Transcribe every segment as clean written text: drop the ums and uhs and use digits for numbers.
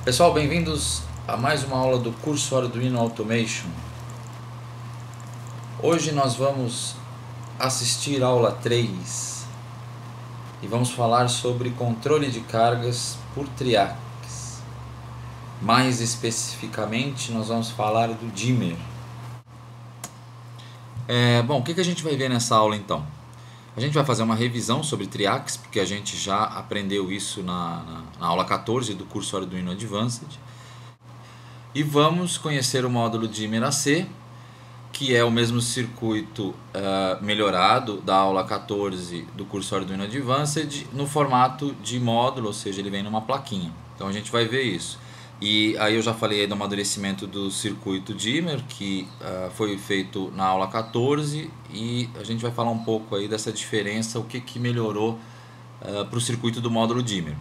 Pessoal, bem-vindos a mais uma aula do curso Arduino Automation. Hoje nós vamos assistir a aula 3 e vamos falar sobre controle de cargas por triacs. Mais especificamente, nós vamos falar do dimmer. Bom, o que a gente vai ver nessa aula então? A gente vai fazer uma revisão sobre triacs, porque a gente já aprendeu isso na aula 14 do curso Arduino Advanced. E vamos conhecer o módulo dimmer AC, que é o mesmo circuito melhorado da aula 14 do curso Arduino Advanced, no formato de módulo, ou seja, ele vem numa plaquinha. Então a gente vai ver isso. E aí eu já falei aí do amadurecimento do circuito dimmer, que foi feito na aula 14, e a gente vai falar um pouco aí dessa diferença, o que melhorou para o circuito do módulo dimmer.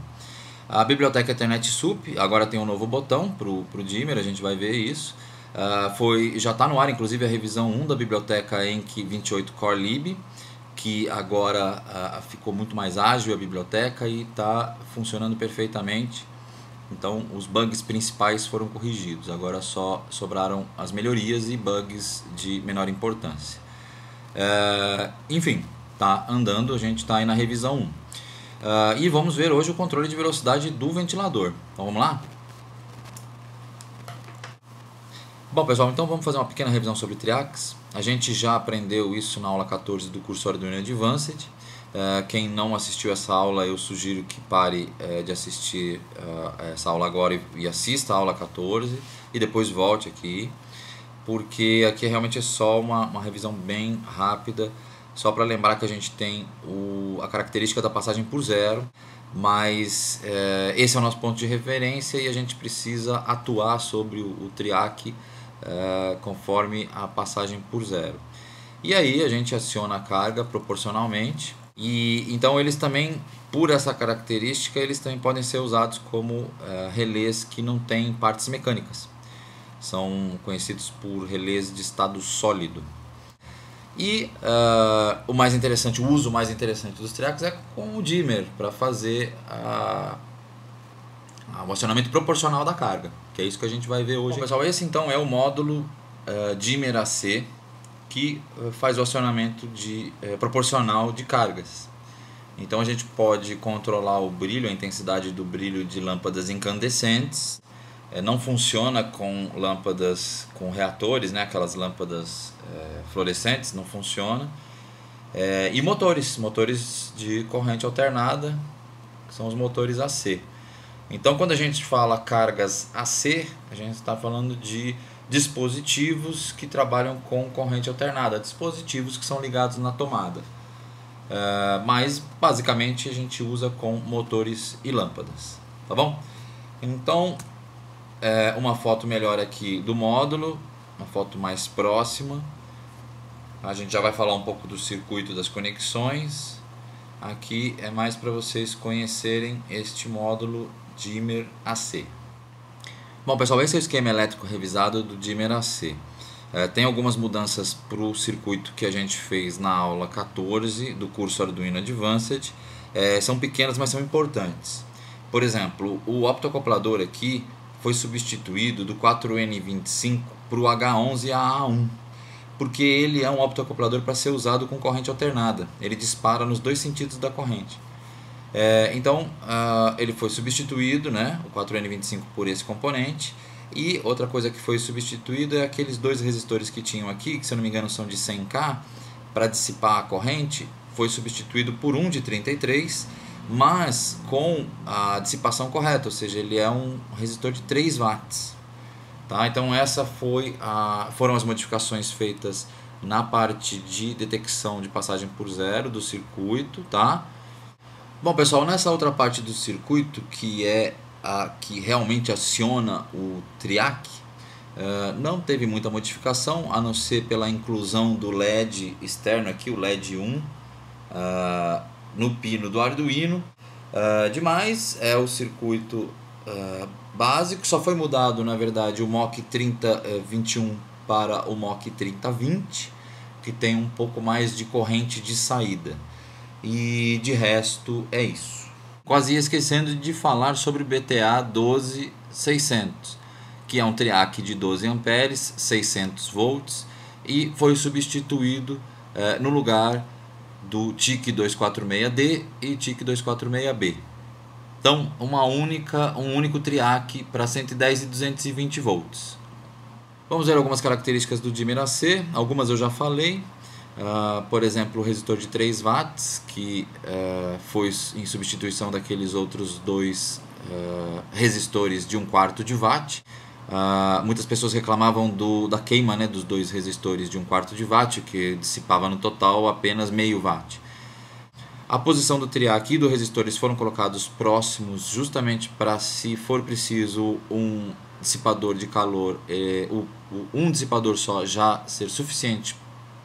A biblioteca Ethernet SUP agora tem um novo botão para o dimmer, a gente vai ver isso. Já está no ar, inclusive, a revisão 1 da biblioteca Enc 28 Core Lib, que agora ficou muito mais ágil a biblioteca e está funcionando perfeitamente. Então os bugs principais foram corrigidos, agora só sobraram as melhorias e bugs de menor importância. Enfim, está andando, a gente está aí na revisão 1. E vamos ver hoje o controle de velocidade do ventilador. Então vamos lá? Bom pessoal, então vamos fazer uma pequena revisão sobre triacs. A gente já aprendeu isso na aula 14 do curso Arduino Advanced. Quem não assistiu essa aula, eu sugiro que pare de assistir essa aula agora e assista a aula 14 e depois volte aqui, porque aqui realmente é só uma revisão bem rápida, só para lembrar que a gente tem a característica da passagem por zero, mas esse é o nosso ponto de referência e a gente precisa atuar sobre o triac conforme a passagem por zero. E aí a gente aciona a carga proporcionalmente. E então eles também, por essa característica, eles também podem ser usados como relés que não têm partes mecânicas. São conhecidos por relés de estado sólido. E o uso mais interessante dos triacs é com o dimmer, para fazer o acionamento proporcional da carga, que é isso que a gente vai ver hoje. Bom, pessoal, esse então é o módulo dimmer AC, que faz o acionamento proporcional de cargas. Então a gente pode controlar o brilho, a intensidade do brilho de lâmpadas incandescentes. Não funciona com lâmpadas com reatores, né? Aquelas lâmpadas fluorescentes, não funciona. E motores de corrente alternada, que são os motores AC. Então quando a gente fala cargas AC, a gente está falando de dispositivos que trabalham com corrente alternada, dispositivos que são ligados na tomada, mas basicamente a gente usa com motores e lâmpadas, tá bom? Então uma foto melhor aqui do módulo, uma foto mais próxima. A gente já vai falar um pouco do circuito das conexões. Aqui é mais para vocês conhecerem este módulo dimmer AC. Bom pessoal, esse é o esquema elétrico revisado do dimmer AC. Tem algumas mudanças para o circuito que a gente fez na aula 14 do curso Arduino Advanced. São pequenas, mas são importantes. Por exemplo, o optoacoplador aqui foi substituído do 4N25 para o H11AA1, porque ele é um optoacoplador para ser usado com corrente alternada. Ele dispara nos dois sentidos da corrente. Então ele foi substituído, né, o 4N25 por esse componente. E outra coisa que foi substituído é aqueles dois resistores que tinham aqui, que se eu não me engano são de 100K, para dissipar a corrente, foi substituído por um de 33, mas com a dissipação correta, ou seja, ele é um resistor de 3 watts. Tá? Então essa foram as modificações feitas na parte de detecção de passagem por zero do circuito, tá? Bom pessoal, nessa outra parte do circuito, que é a que realmente aciona o triac, não teve muita modificação, a não ser pela inclusão do LED externo aqui, o LED 1, no pino do Arduino. Demais é o circuito básico, só foi mudado na verdade o MOC 3021 para o MOC 3020, que tem um pouco mais de corrente de saída. E de resto é isso. Quase ia esquecendo de falar sobre o BTA 12 600, que é um triac de 12 amperes, 600 volts, e foi substituído no lugar do TIC 246D e TIC 246B. Então, um único triac para 110 e 220 volts. Vamos ver algumas características do dimmer AC, algumas eu já falei. Por exemplo, o resistor de 3 watts, que foi em substituição daqueles outros dois resistores de 1/4 de watt. Muitas pessoas reclamavam da queima, né, dos dois resistores de 1/4 de watt, que dissipava no total apenas meio watt. A posição do triac e do resistores foram colocados próximos justamente para, se for preciso, um dissipador de calor, um dissipador só já ser suficiente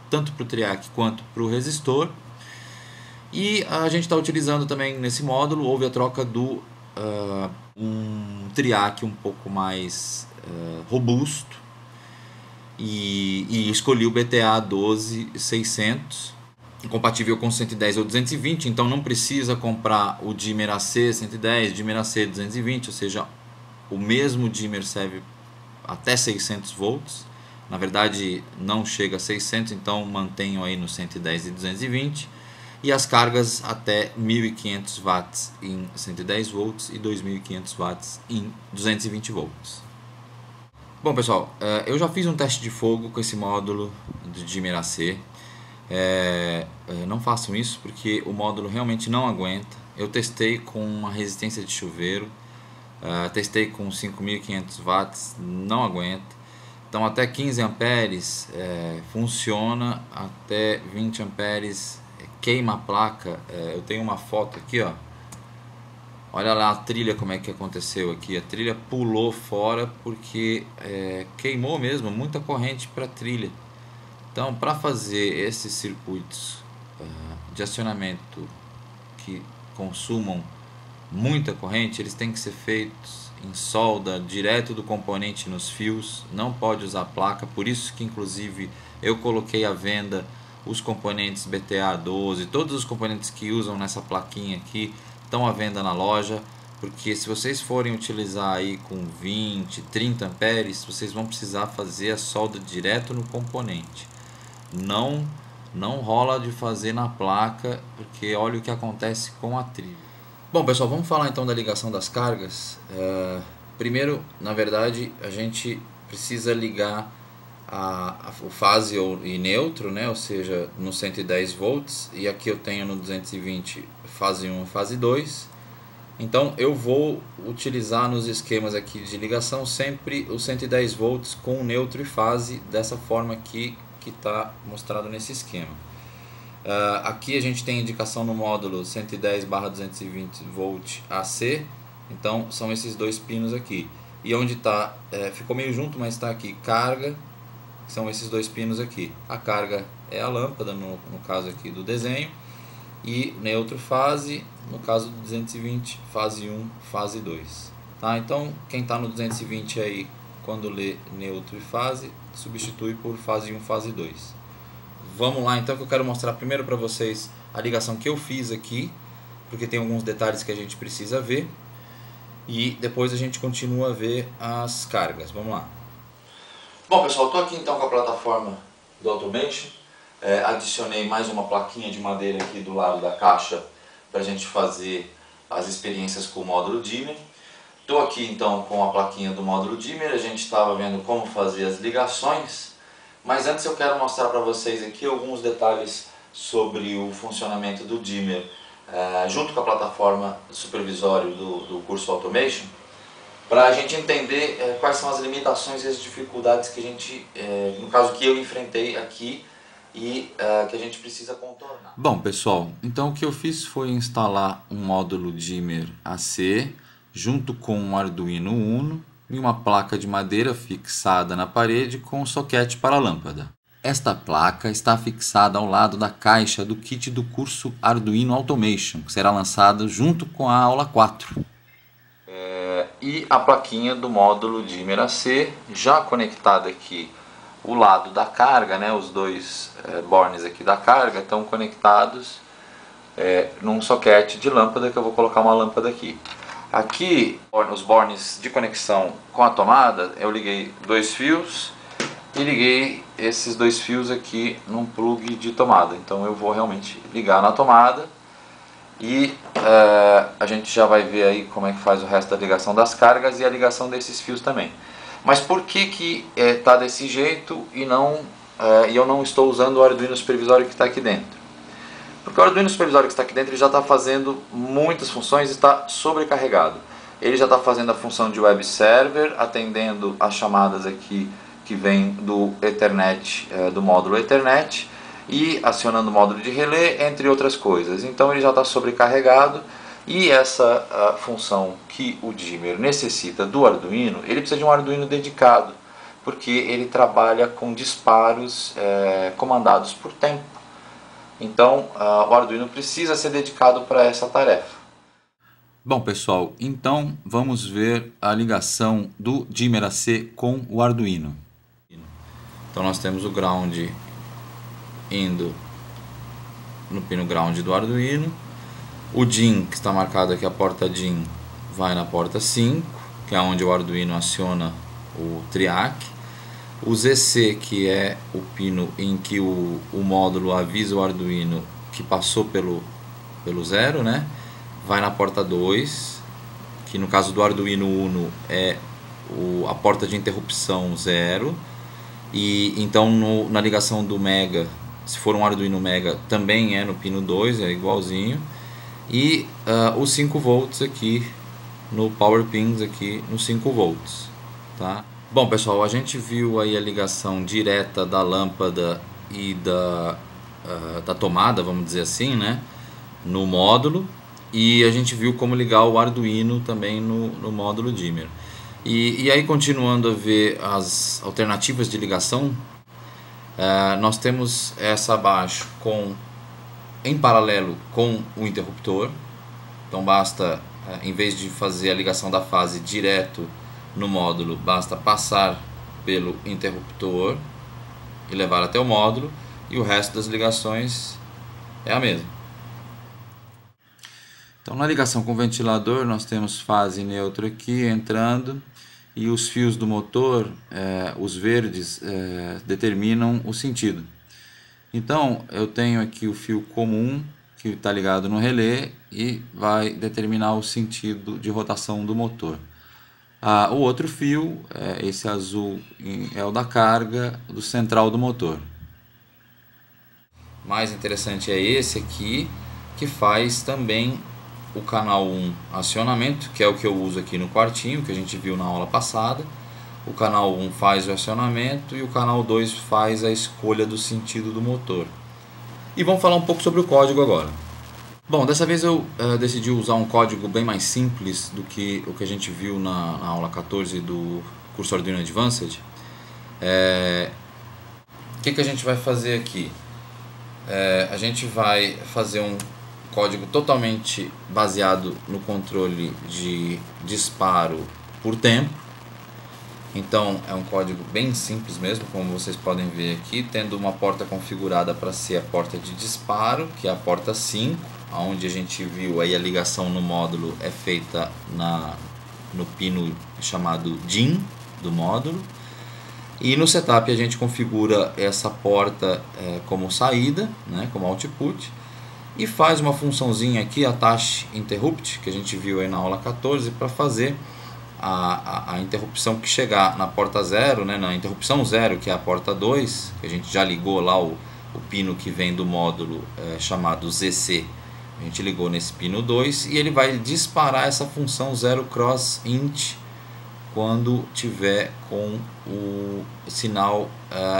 tanto para o triac quanto para o resistor. E a gente está utilizando também nesse módulo, houve a troca do um triac um pouco mais robusto, e escolhi o BTA 12600, compatível com 110 ou 220, então não precisa comprar o dimmer AC 110, dimmer AC 220, ou seja, o mesmo dimmer serve até 600 volts. Na verdade não chega a 600, então mantenho aí no 110 e 220, e as cargas até 1500 watts em 110 volts e 2500 watts em 220 volts. Bom pessoal, eu já fiz um teste de fogo com esse módulo do dimmer AC. Não façam isso porque o módulo realmente não aguenta. Eu testei com uma resistência de chuveiro, testei com 5500 watts, não aguenta. Então até 15 amperes funciona, até 20 amperes queima a placa. Eu tenho uma foto aqui, ó. Olha lá a trilha, como é que aconteceu aqui. A trilha pulou fora porque queimou mesmo, muita corrente para a trilha. Então, para fazer esses circuitos de acionamento que consumam muita corrente, eles têm que ser feitos em solda direto do componente nos fios, não pode usar placa. Por isso que inclusive eu coloquei à venda os componentes BTA 12, todos os componentes que usam nessa plaquinha aqui estão à venda na loja, porque se vocês forem utilizar aí com 20, 30 amperes, vocês vão precisar fazer a solda direto no componente. Não rola de fazer na placa, porque olha o que acontece com a trilha. Bom pessoal, vamos falar então da ligação das cargas. Primeiro, na verdade, a gente precisa ligar o fase e neutro, né? Ou seja, no 110 volts, e aqui eu tenho no 220 fase 1 e fase 2. Então eu vou utilizar nos esquemas aqui de ligação sempre o 110 volts com neutro e fase, dessa forma aqui que está mostrado nesse esquema. Aqui a gente tem indicação no módulo 110/220 volt AC, então são esses dois pinos aqui. E onde está, ficou meio junto, mas está aqui carga, são esses dois pinos aqui. A carga é a lâmpada, no caso aqui do desenho, e neutro fase, no caso do 220, fase 1, fase 2. Tá? Então quem está no 220 aí, quando lê neutro e fase, substitui por fase 1, fase 2. Vamos lá então, que eu quero mostrar primeiro para vocês a ligação que eu fiz aqui, porque tem alguns detalhes que a gente precisa ver, e depois a gente continua a ver as cargas. Vamos lá. Bom pessoal, estou aqui então com a plataforma do Automation. Adicionei mais uma plaquinha de madeira aqui do lado da caixa para a gente fazer as experiências com o módulo dimmer. Estou aqui então com a plaquinha do módulo dimmer, a gente estava vendo como fazer as ligações, mas antes eu quero mostrar para vocês aqui alguns detalhes sobre o funcionamento do dimmer, junto com a plataforma supervisória do curso Automation, para a gente entender quais são as limitações e as dificuldades que a gente, no caso que eu enfrentei aqui, e que a gente precisa contornar. Bom pessoal, então o que eu fiz foi instalar um módulo dimmer AC junto com um Arduino Uno e uma placa de madeira fixada na parede com um soquete para a lâmpada. Esta placa está fixada ao lado da caixa do kit do curso Arduino Automation, que será lançado junto com a aula 4. E a plaquinha do módulo dimmer AC, já conectada aqui o lado da carga, né? Os dois bornes aqui da carga estão conectados num soquete de lâmpada, que eu vou colocar uma lâmpada aqui. Aqui, os bornes de conexão com a tomada, eu liguei 2 fios e liguei esses 2 fios aqui num plug de tomada. Então eu vou realmente ligar na tomada e a gente já vai ver aí como é que faz o resto da ligação das cargas e a ligação desses fios também. Mas por que tá desse jeito e eu não estou usando o Arduino supervisório que está aqui dentro? Porque o Arduino supervisório que está aqui dentro ele já está fazendo muitas funções e está sobrecarregado. Ele já está fazendo a função de web server, atendendo as chamadas aqui que vem do Ethernet, do módulo Ethernet, e acionando o módulo de relé, entre outras coisas. Então ele já está sobrecarregado e essa função que o dimmer necessita do Arduino, ele precisa de um Arduino dedicado, porque ele trabalha com disparos comandados por tempo. Então o Arduino precisa ser dedicado para essa tarefa. Bom pessoal, então vamos ver a ligação do dimmer AC com o Arduino. Então nós temos o ground indo no pino ground do Arduino. O DIN, que está marcado aqui, a porta DIN, vai na porta 5, que é onde o Arduino aciona o TRIAC. O ZC, que é o pino em que o módulo avisa o Arduino que passou pelo 0, né? Vai na porta 2, que no caso do Arduino Uno é a porta de interrupção 0. E então na ligação do Mega, se for um Arduino Mega, também é no pino 2, é igualzinho. E os 5 volts aqui no Power Pins, aqui no 5 volts, tá? Bom pessoal, a gente viu aí a ligação direta da lâmpada e da tomada, vamos dizer assim, né, no módulo, e a gente viu como ligar o Arduino também no módulo dimmer. E aí, continuando a ver as alternativas de ligação, nós temos essa abaixo em paralelo com o interruptor. Então basta, em vez de fazer a ligação da fase direto no módulo, basta passar pelo interruptor e levar até o módulo, e o resto das ligações é a mesma. Então na ligação com o ventilador nós temos fase neutro aqui entrando, e os fios do motor, os verdes, determinam o sentido. Então eu tenho aqui o fio comum que está ligado no relé e vai determinar o sentido de rotação do motor. O outro fio, esse azul, é o da carga do central do motor. Mais interessante é esse aqui, que faz também o canal 1 acionamento, que é o que eu uso aqui no quartinho, que a gente viu na aula passada. O canal 1 faz o acionamento e o canal 2 faz a escolha do sentido do motor. E vamos falar um pouco sobre o código agora. Bom, dessa vez eu decidi usar um código bem mais simples do que o que a gente viu na aula 14 do curso Arduino Advanced. O que a gente vai fazer aqui? A gente vai fazer um código totalmente baseado no controle de disparo por tempo. Então é um código bem simples mesmo, como vocês podem ver aqui, tendo uma porta configurada para ser a porta de disparo, que é a porta 5, onde a gente viu aí a ligação no módulo é feita no pino chamado DIN do módulo. E no setup a gente configura essa porta como saída, né, como output, e faz uma funçãozinha aqui, attach interrupt, que a gente viu aí na aula 14, para fazer a interrupção que chegar na porta 0, né, na interrupção 0, que é a porta 2, que a gente já ligou lá o pino que vem do módulo chamado ZC. A gente ligou nesse pino 2 e ele vai disparar essa função 0 cross int quando tiver com o sinal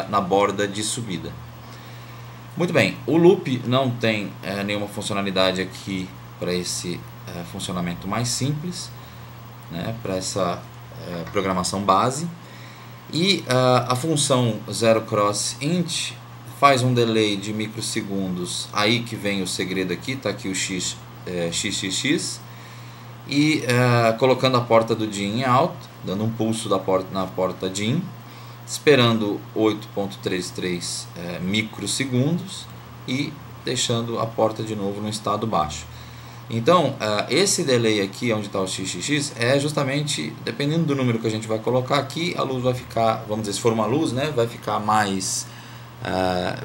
na borda de subida. Muito bem, o loop não tem nenhuma funcionalidade aqui para esse funcionamento mais simples, né, para essa programação base. E a função 0 cross int faz um delay de microsegundos, aí que vem o segredo aqui, está aqui o xxx, e colocando a porta do DIN em alto, dando um pulso na porta DIN, esperando 8.33 microsegundos e deixando a porta de novo no estado baixo. Então, esse delay aqui, onde está o XXX, é justamente, dependendo do número que a gente vai colocar aqui, a luz vai ficar, vamos dizer, se for uma luz, né, vai ficar mais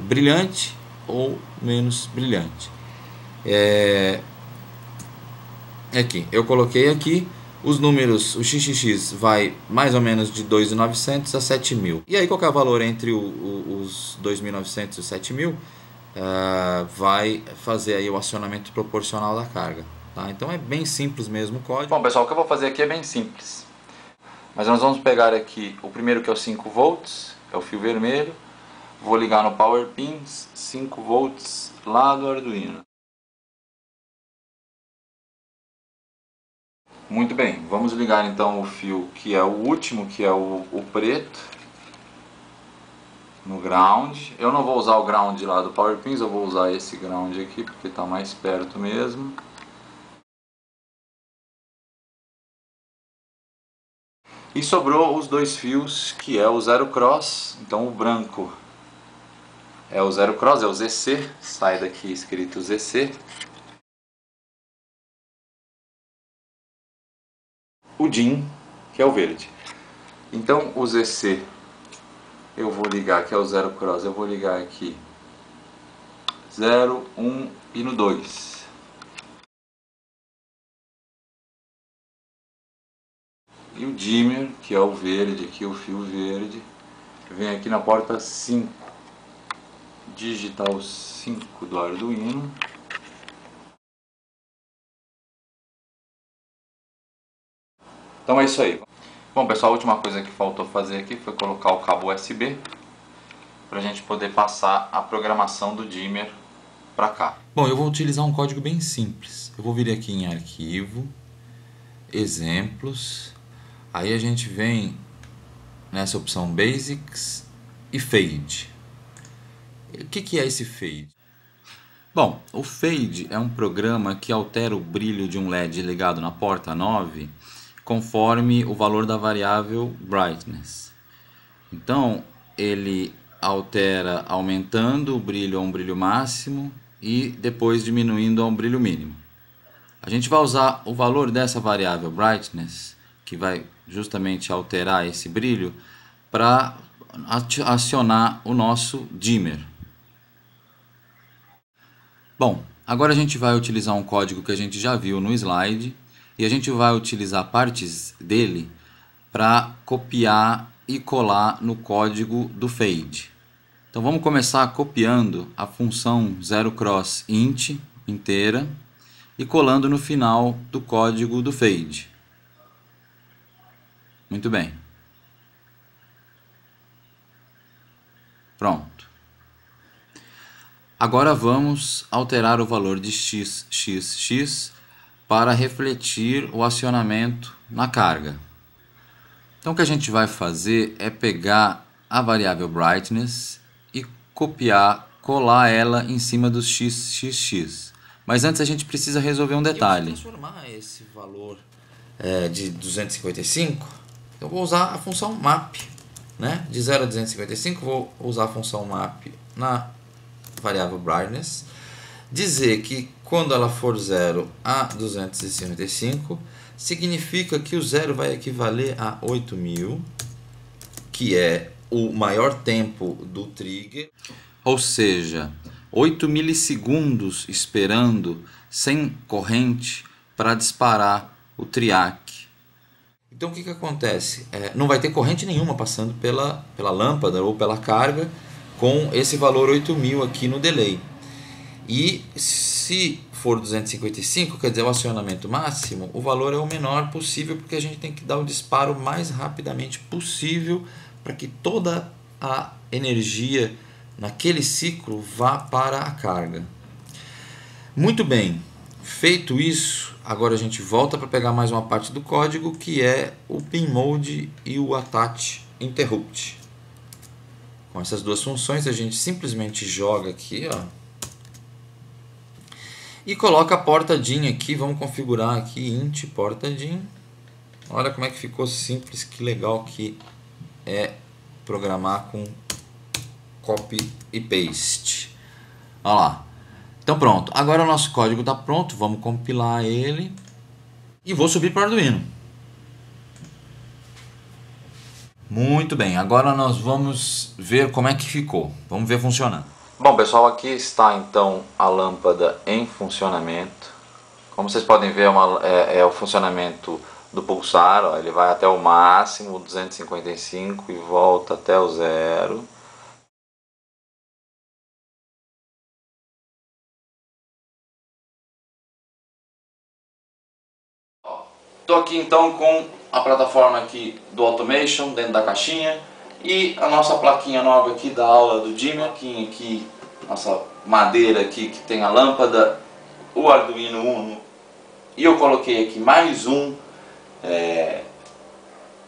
brilhante ou menos brilhante. Aqui, eu coloquei aqui os números, o XXX vai mais ou menos de 2.900 a 7.000. E aí qualquer valor entre os 2.900 e 7.000 vai fazer aí o acionamento proporcional da carga. Tá? Então é bem simples mesmo o código. Bom pessoal, o que eu vou fazer aqui é bem simples. Mas nós vamos pegar aqui o primeiro, que é o 5 volts, é o fio vermelho. Vou ligar no Power Pins 5 volts lá do Arduino. Muito bem, vamos ligar então o fio que é o último, que é o preto, no ground. Eu não vou usar o ground lá do Power Pins, eu vou usar esse ground aqui porque está mais perto mesmo. E sobrou os dois fios, que é o zero cross. Então o branco é o zero cross, é o ZC, sai daqui escrito ZC. O DIN, que é o verde. Então o ZC eu vou ligar, que é o zero cross, eu vou ligar aqui 0, 1 e no 2. E o dimmer, que é o verde, aqui o fio verde, vem aqui na porta 5. Digitar o 5 do Arduino. Então é isso aí. Bom pessoal, a última coisa que faltou fazer aqui foi colocar o cabo USB para a gente poder passar a programação do dimmer para cá. Bom, eu vou utilizar um código bem simples. Eu vou vir aqui em arquivo, exemplos, aí a gente vem nessa opção Basics e Fade. O que é esse Fade? Bom, o Fade é um programa que altera o brilho de um LED ligado na porta 9 conforme o valor da variável Brightness. Então, ele altera aumentando o brilho a um brilho máximo e depois diminuindo a um brilho mínimo. A gente vai usar o valor dessa variável Brightness, que vai justamente alterar esse brilho, para acionar o nosso dimmer. Bom, agora a gente vai utilizar um código que a gente já viu no slide e a gente vai utilizar partes dele para copiar e colar no código do Fade. Então vamos começar copiando a função zeroCrossInt inteira e colando no final do código do Fade. Muito bem. Pronto. Agora vamos alterar o valor de XXX para refletir o acionamento na carga. Então o que a gente vai fazer é pegar a variável Brightness e copiar, colar ela em cima do XXX. Mas antes a gente precisa resolver um detalhe. Para transformar esse valor de 255, eu vou usar a função map, né? De 0 a 255, vou usar a função map na variável Brightness. Dizer que quando ela for 0 a 255, significa que o 0 vai equivaler a 8.000, que é o maior tempo do trigger, ou seja, 8 milissegundos esperando sem corrente para disparar o triac. Então o que acontece? Não vai ter corrente nenhuma passando pela lâmpada ou pela carga com esse valor 8.000 aqui no delay. E se for 255, quer dizer, o acionamento máximo, o valor é o menor possível, porque a gente tem que dar o disparo o mais rapidamente possível para que toda a energia naquele ciclo vá para a carga. Muito bem, feito isso, agora a gente volta para pegar mais uma parte do código, que é o pin mode e o attach interrupt. Com essas duas funções a gente simplesmente joga aqui, ó, e coloca a porta DIN aqui. Vamos configurar aqui int porta DIN. Olha como é que ficou simples, que legal que é programar com copy e paste. Olha lá. Então pronto, agora o nosso código está pronto, vamos compilar ele e vou subir para o Arduino. Muito bem, agora nós vamos ver como é que ficou, vamos ver funcionando. Bom pessoal, aqui está então a lâmpada em funcionamento. Como vocês podem ver, é o funcionamento do pulsar, ó, ele vai até o máximo 255 e volta até o zero. Estou aqui então com a plataforma aqui do Automation dentro da caixinha e a nossa plaquinha nova aqui da aula do dimmer, aqui nossa madeira aqui que tem a lâmpada, o Arduino Uno, e eu coloquei aqui mais um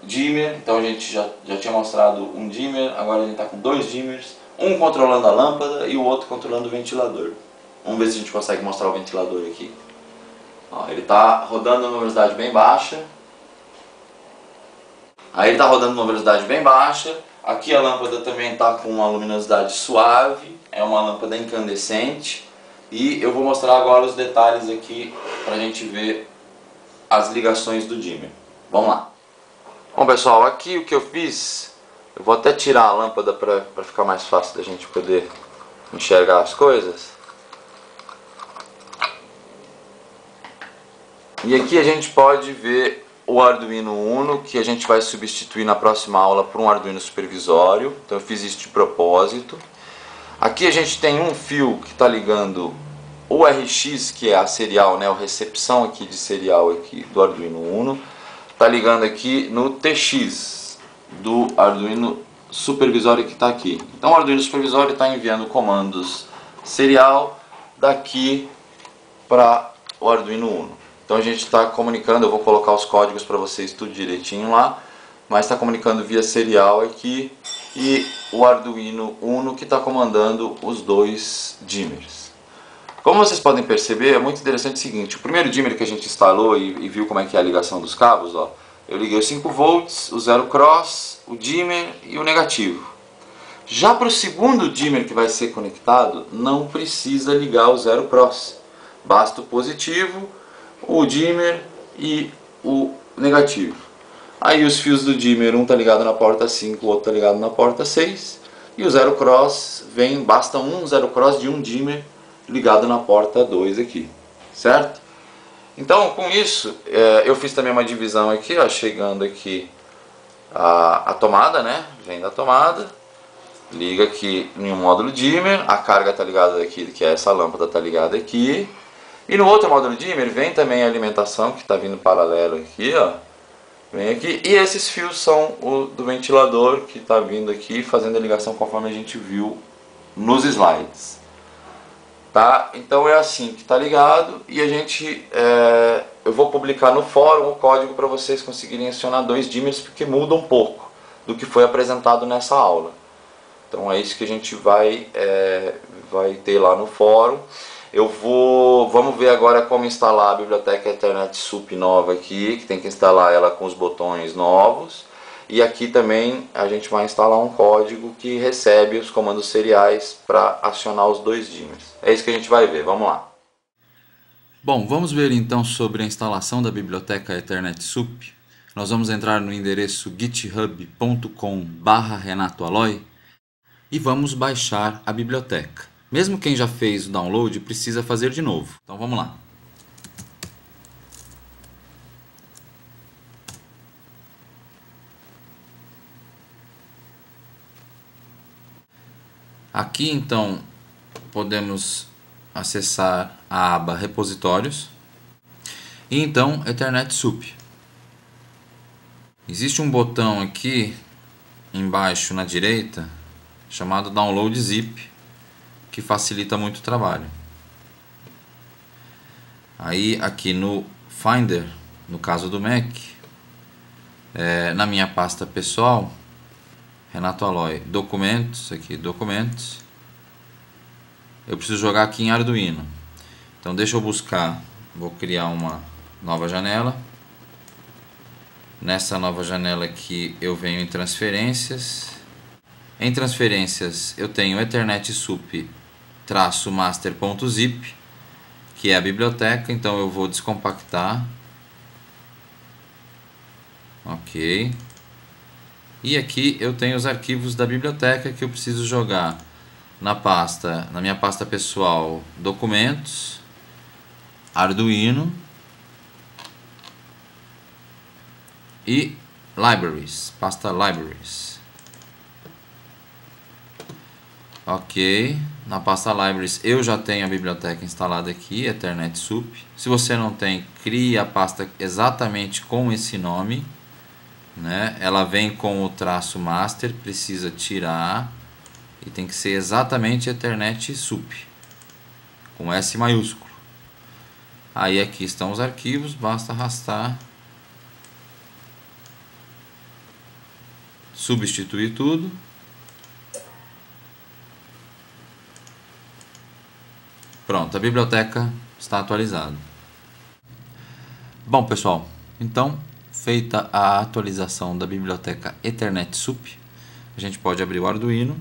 dimmer. Então a gente já tinha mostrado um dimmer, agora a gente está com dois dimmers, um controlando a lâmpada e o outro controlando o ventilador. Vamos ver se a gente consegue mostrar o ventilador aqui. Ó, ele está rodando numa velocidade bem baixa. Aí ele está rodando numa velocidade bem baixa. Aqui a lâmpada também está com uma luminosidade suave. É uma lâmpada incandescente. E eu vou mostrar agora os detalhes aqui para a gente ver as ligações do dimmer. Vamos lá. Bom pessoal, aqui o que eu fiz, eu vou até tirar a lâmpada para ficar mais fácil da gente poder enxergar as coisas. E aqui a gente pode ver o Arduino Uno, que a gente vai substituir na próxima aula por um Arduino supervisório. Então eu fiz isso de propósito. Aqui a gente tem um fio que está ligando o RX, que é a serial, né, a recepção aqui de serial aqui do Arduino Uno. Está ligando aqui no TX do Arduino supervisório que está aqui. Então o Arduino supervisório está enviando comandos serial daqui para o Arduino Uno. Então a gente está comunicando, eu vou colocar os códigos para vocês tudo direitinho lá, mas está comunicando via serial aqui, e o Arduino Uno que está comandando os dois dimmers. Como vocês podem perceber, é muito interessante o seguinte: o primeiro dimmer que a gente instalou e viu como é que é a ligação dos cabos, ó, eu liguei os 5 volts, o zero cross, o dimmer e o negativo. Já para o segundo dimmer que vai ser conectado, não precisa ligar o zero cross, basta o positivo, o dimmer e o negativo. Aí os fios do dimmer, um está ligado na porta 5, o outro está ligado na porta 6, e o zero cross vem, basta um zero cross de um dimmer ligado na porta 2 aqui, certo? Então com isso eu fiz também uma divisão aqui, ó, chegando aqui a tomada, né? Vem da tomada, liga aqui em um módulo dimmer, a carga está ligada aqui, que é essa lâmpada está ligada aqui. E no outro módulo dimmer vem também a alimentação, que está vindo paralelo aqui, ó. Vem aqui. E esses fios são o do ventilador, que está vindo aqui, fazendo a ligação conforme a gente viu nos slides. Tá? Então é assim que está ligado. E a gente, eu vou publicar no fórum o código para vocês conseguirem acionar dois dimmers, porque muda um pouco do que foi apresentado nessa aula. Então é isso que a gente vai ter lá no fórum. Vamos ver agora como instalar a biblioteca Ethernet SUP nova aqui, que tem que instalar ela com os botões novos. E aqui também a gente vai instalar um código que recebe os comandos seriais para acionar os dois dimmers. É isso que a gente vai ver, vamos lá. Bom, vamos ver então sobre a instalação da biblioteca Ethernet SUP. Nós vamos entrar no endereço github.com/RenatoAlloy e vamos baixar a biblioteca. Mesmo quem já fez o download precisa fazer de novo. Então vamos lá. Aqui então podemos acessar a aba repositórios e então Ethernet SUP. Existe um botão aqui embaixo na direita chamado Download Zip, que facilita muito o trabalho. Aí aqui no Finder, no caso do Mac, na minha pasta pessoal, Renato Alloy, documentos, aqui documentos, eu preciso jogar aqui em Arduino. Então deixa eu buscar, vou criar uma nova janela. Nessa nova janela aqui eu venho em transferências. Em transferências eu tenho Ethernet SUP -master.zip, que é a biblioteca. Então eu vou descompactar. Ok. E aqui eu tenho os arquivos da biblioteca que eu preciso jogar na minha pasta pessoal, documentos, Arduino e libraries, pasta libraries. Ok, na pasta libraries eu já tenho a biblioteca instalada aqui, Ethernet Sup. Se você não tem, crie a pasta exatamente com esse nome, né? Ela vem com o -master, precisa tirar e tem que ser exatamente Ethernet Sup, com S maiúsculo. Aí aqui estão os arquivos, basta arrastar, substituir tudo. Pronto, a biblioteca está atualizada. Bom, pessoal, então feita a atualização da biblioteca Ethernet Sup, a gente pode abrir o Arduino.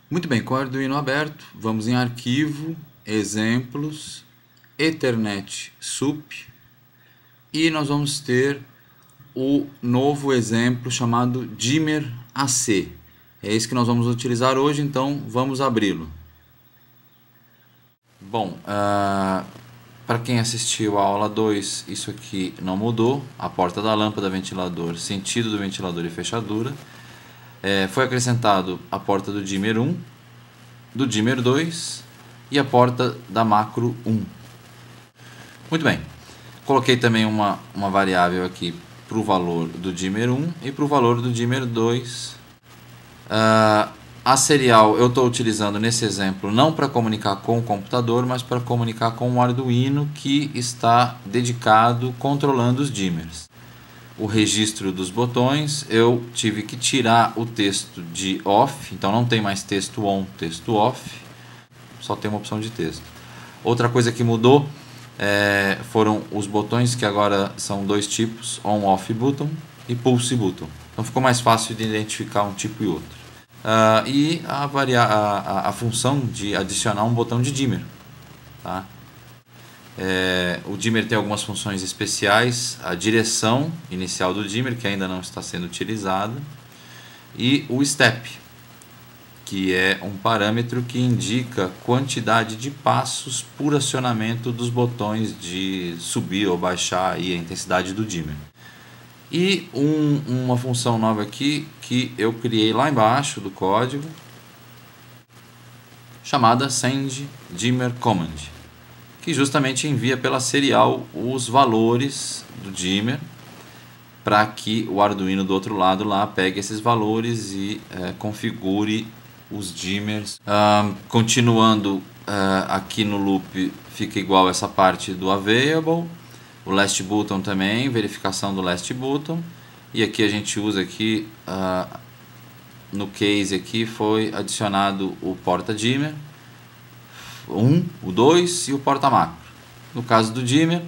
Muito bem, com o Arduino aberto, vamos em Arquivo, Exemplos, Ethernet Sup, e nós vamos ter o novo exemplo chamado Dimmer AC. É esse que nós vamos utilizar hoje, então vamos abri-lo. Bom, para quem assistiu a aula 2, isso aqui não mudou. A porta da lâmpada, ventilador, sentido do ventilador e fechadura. Foi acrescentado a porta do dimmer 1, do dimmer 2 e a porta da macro 1. Muito bem, coloquei também uma variável aqui para o valor do dimmer 1 e para o valor do dimmer 2. A serial eu estou utilizando nesse exemplo não para comunicar com o computador, mas para comunicar com o Arduino que está dedicado controlando os dimmers. O registro dos botões, eu tive que tirar o texto de off, então não tem mais texto on, texto off, só tem uma opção de texto. Outra coisa que mudou foram os botões, que agora são dois tipos, on-off button e pulse button. Então ficou mais fácil de identificar um tipo e outro. E a função de adicionar um botão de dimmer. Tá? O dimmer tem algumas funções especiais, a direção inicial do dimmer, que ainda não está sendo utilizada, e o step, que é um parâmetro que indica quantidade de passos por acionamento dos botões de subir ou baixar aí a intensidade do dimmer. E uma função nova aqui que eu criei lá embaixo do código, chamada Send Dimmer Command, que justamente envia pela serial os valores do dimmer para que o Arduino do outro lado lá pegue esses valores e configure os dimmers. Continuando aqui no loop, fica igual essa parte do available, o last button também, verificação do last button, e aqui a gente usa aqui no case aqui foi adicionado o porta dimmer 1, o 2 e o porta macro. No caso do dimmer,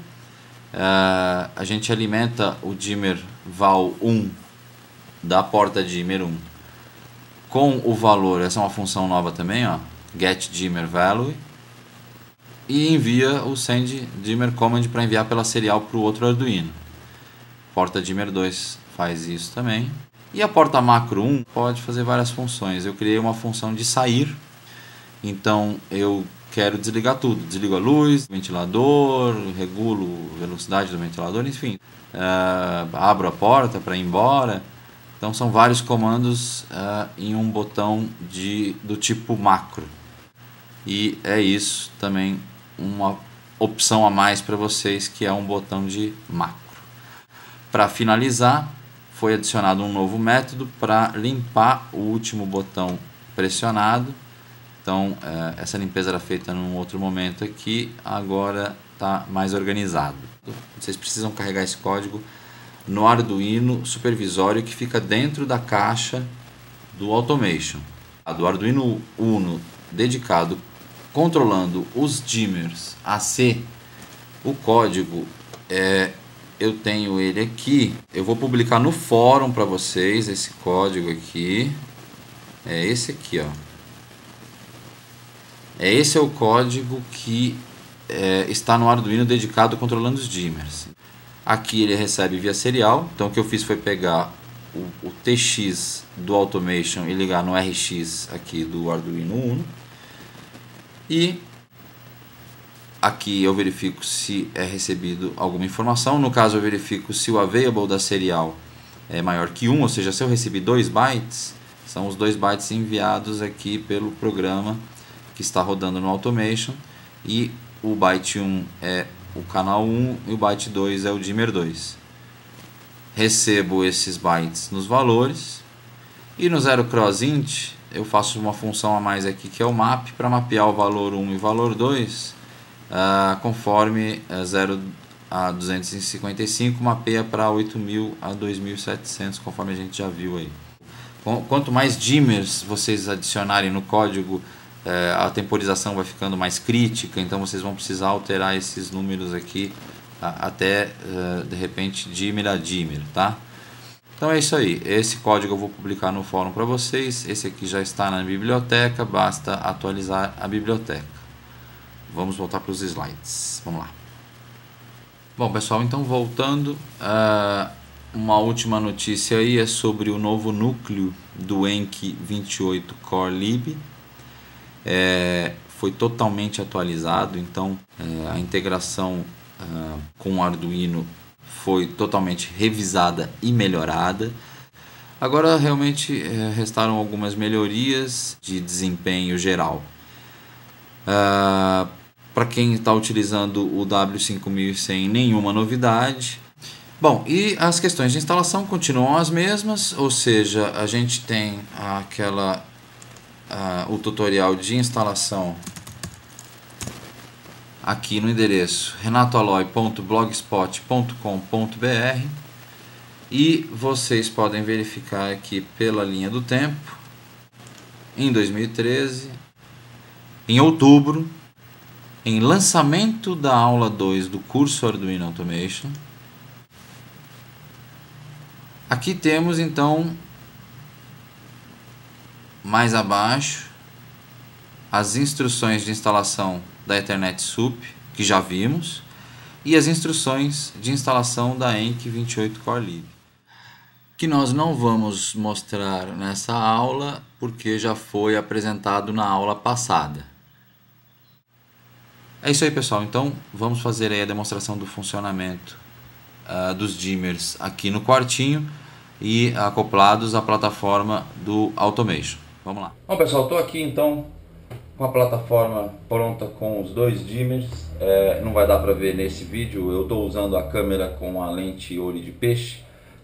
a gente alimenta o dimmer val 1 da porta dimmer 1 com o valor, essa é uma função nova também, ó, get dimmer value, e envia o send dimmer command para enviar pela serial para o outro Arduino. Porta dimmer 2 faz isso também. E a porta macro 1 pode fazer várias funções. Eu criei uma função de sair, então eu quero desligar tudo. Desligo a luz, ventilador, regulo a velocidade do ventilador, enfim. Abro a porta para ir embora. Então são vários comandos em um botão do tipo macro. E é isso também, uma opção a mais para vocês, que é um botão de macro. Para finalizar, foi adicionado um novo método para limpar o último botão pressionado. Então essa limpeza era feita num outro momento aqui, agora está mais organizado. Vocês precisam carregar esse código no Arduino supervisório que fica dentro da caixa do Automation. Do Arduino Uno dedicado controlando os dimmers AC, o código eu tenho ele aqui. Eu vou publicar no fórum para vocês esse código aqui. É esse aqui, ó. Esse é o código que está no Arduino dedicado controlando os dimmers. Aqui ele recebe via serial. Então o que eu fiz foi pegar o TX do Automation e ligar no RX aqui do Arduino Uno. E aqui eu verifico se é recebido alguma informação. No caso eu verifico se o available da serial é maior que 1, ou seja, se eu recebi 2 bytes, são os 2 bytes enviados aqui pelo programa que está rodando no Automation, e o byte 1 é o canal 1 e o byte 2 é o dimmer 2. Recebo esses bytes nos valores, e no zero cross int eu faço uma função a mais aqui que é o map, para mapear o valor 1 e o valor 2 conforme 0 a 255 mapeia para 8000 a 2700, conforme a gente já viu aí. Quanto mais dimmers vocês adicionarem no código, a temporização vai ficando mais crítica, então vocês vão precisar alterar esses números aqui até de repente dimmer a dimmer, tá? Então é isso aí, esse código eu vou publicar no fórum para vocês. Esse aqui já está na biblioteca, basta atualizar a biblioteca. Vamos voltar para os slides, vamos lá. Bom pessoal, então voltando, uma última notícia aí é sobre o novo núcleo do Enki 28 Core Lib. Foi totalmente atualizado, então a integração com o Arduino foi totalmente revisada e melhorada. Agora realmente restaram algumas melhorias de desempenho geral. Para quem está utilizando o W5100, nenhuma novidade. Bom, e as questões de instalação continuam as mesmas, ou seja, a gente tem o tutorial de instalação aqui no endereço renatoaloy.blogspot.com.br, e vocês podem verificar aqui pela linha do tempo, em 2013, em outubro, em lançamento da aula 2 do curso Arduino Automation. Aqui temos então, mais abaixo, as instruções de instalação da Ethernet SUP, que já vimos, e as instruções de instalação da Enki 28 Core Lib, que nós não vamos mostrar nessa aula porque já foi apresentado na aula passada. É isso aí pessoal, então vamos fazer aí a demonstração do funcionamento dos dimmers aqui no quartinho e acoplados à plataforma do Automation. Vamos lá. Bom pessoal, estou aqui então com a plataforma pronta com os 2 dimmers. Não vai dar para ver nesse vídeo, eu estou usando a câmera com a lente olho de peixe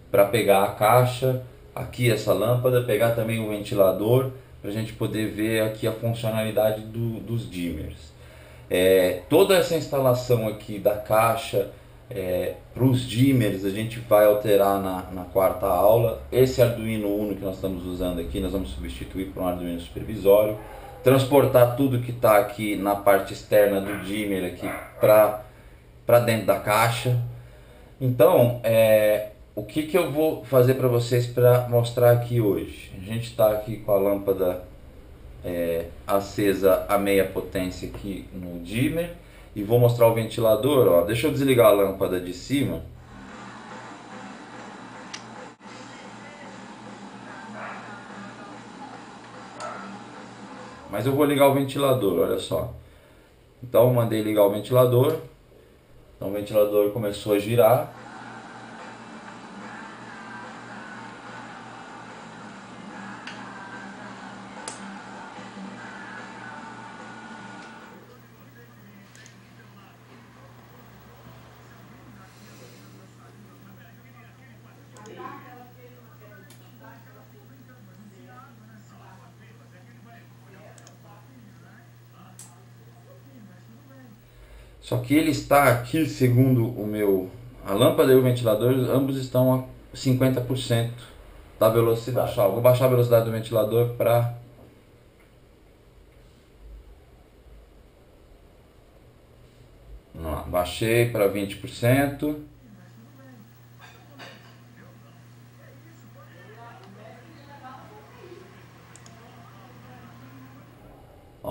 para pegar a caixa, aqui essa lâmpada, pegar também o ventilador, para a gente poder ver aqui a funcionalidade dos dimmers. Toda essa instalação aqui da caixa para os dimmers a gente vai alterar na quarta aula. Esse Arduino Uno que nós estamos usando aqui, nós vamos substituir por um Arduino supervisório, transportar tudo que está aqui na parte externa do dimmer aqui para dentro da caixa. Então, o que eu vou fazer para vocês para mostrar aqui hoje? A gente está aqui com a lâmpada acesa a meia potência aqui no dimmer, e vou mostrar o ventilador. Ó. Deixa eu desligar a lâmpada de cima. Mas eu vou ligar o ventilador, olha só. Então eu mandei ligar o ventilador. Então o ventilador começou a girar. Só que ele está aqui, segundo a lâmpada e o ventilador, ambos estão a 50% da velocidade. Vou baixar a velocidade do ventilador para... Baixei para 20%.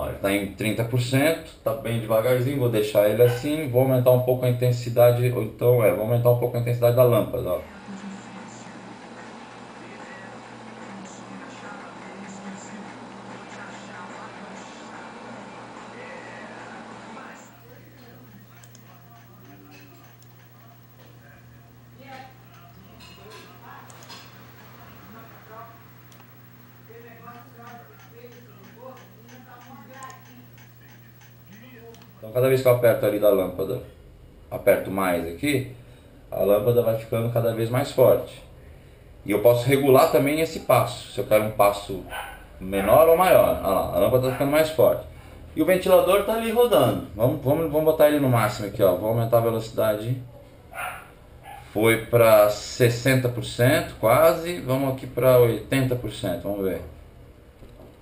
Ó, ele está em 30%, está bem devagarzinho, vou deixar ele assim, vou aumentar um pouco a intensidade, ou então vou aumentar um pouco a intensidade da lâmpada, ó. Então cada vez que eu aperto ali da lâmpada, aperto mais aqui, a lâmpada vai ficando cada vez mais forte. E eu posso regular também esse passo, se eu quero um passo menor ou maior. Olha lá, a lâmpada está ficando mais forte. E o ventilador está ali rodando. Vamos botar ele no máximo aqui, ó. Vou aumentar a velocidade. Foi para 60% quase. Vamos aqui para 80%, vamos ver.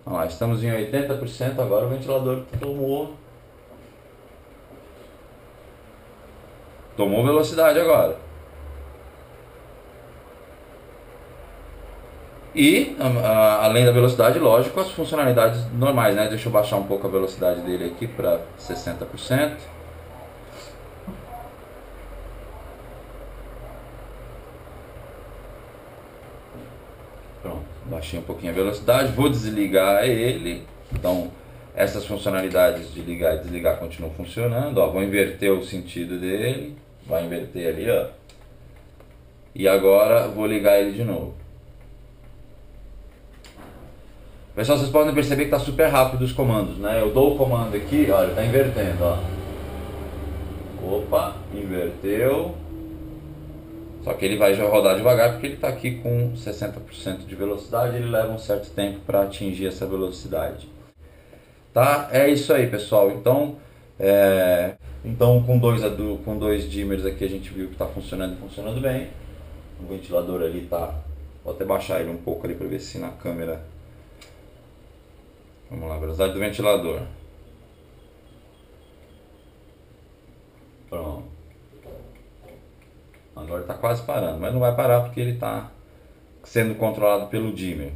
Olha lá, estamos em 80%, agora o ventilador tomou velocidade agora. E, além da velocidade, lógico, as funcionalidades normais, né? Deixa eu baixar um pouco a velocidade dele aqui para 60%. Pronto, baixei um pouquinho a velocidade, vou desligar ele. Então, essas funcionalidades de ligar e desligar continuam funcionando. Ó, vou inverter o sentido dele, vai inverter ali, ó. E agora vou ligar ele de novo. Pessoal, vocês podem perceber que está super rápido os comandos, né? Eu dou o comando aqui, olha, está invertendo, ó. Opa, inverteu. Só que ele vai já rodar devagar porque ele está aqui com 60% de velocidade, ele leva um certo tempo para atingir essa velocidade. Tá? É isso aí, pessoal. Então, com dois dimmers aqui a gente viu que está funcionando bem. O ventilador ali tá... Vou até baixar ele um pouco ali para ver se na câmera... Vamos lá, velocidade do ventilador. Pronto. Agora está quase parando, mas não vai parar porque ele está sendo controlado pelo dimmer.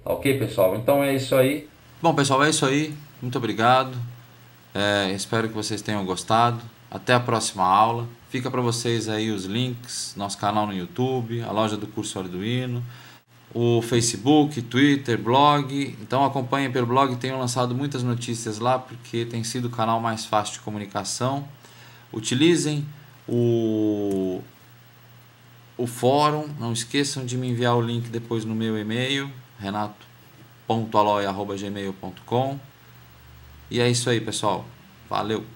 Tá ok, pessoal? Então é isso aí. Bom, pessoal, é isso aí. Muito obrigado. Espero que vocês tenham gostado. Até a próxima aula. Fica para vocês aí os links, nosso canal no YouTube, a loja do curso Arduino, o Facebook, Twitter, blog. Então acompanhem pelo blog, tenho lançado muitas notícias lá porque tem sido o canal mais fácil de comunicação. Utilizem o fórum, não esqueçam de me enviar o link depois no meu e-mail, renato.aloy@gmail.com. E é isso aí, pessoal. Valeu!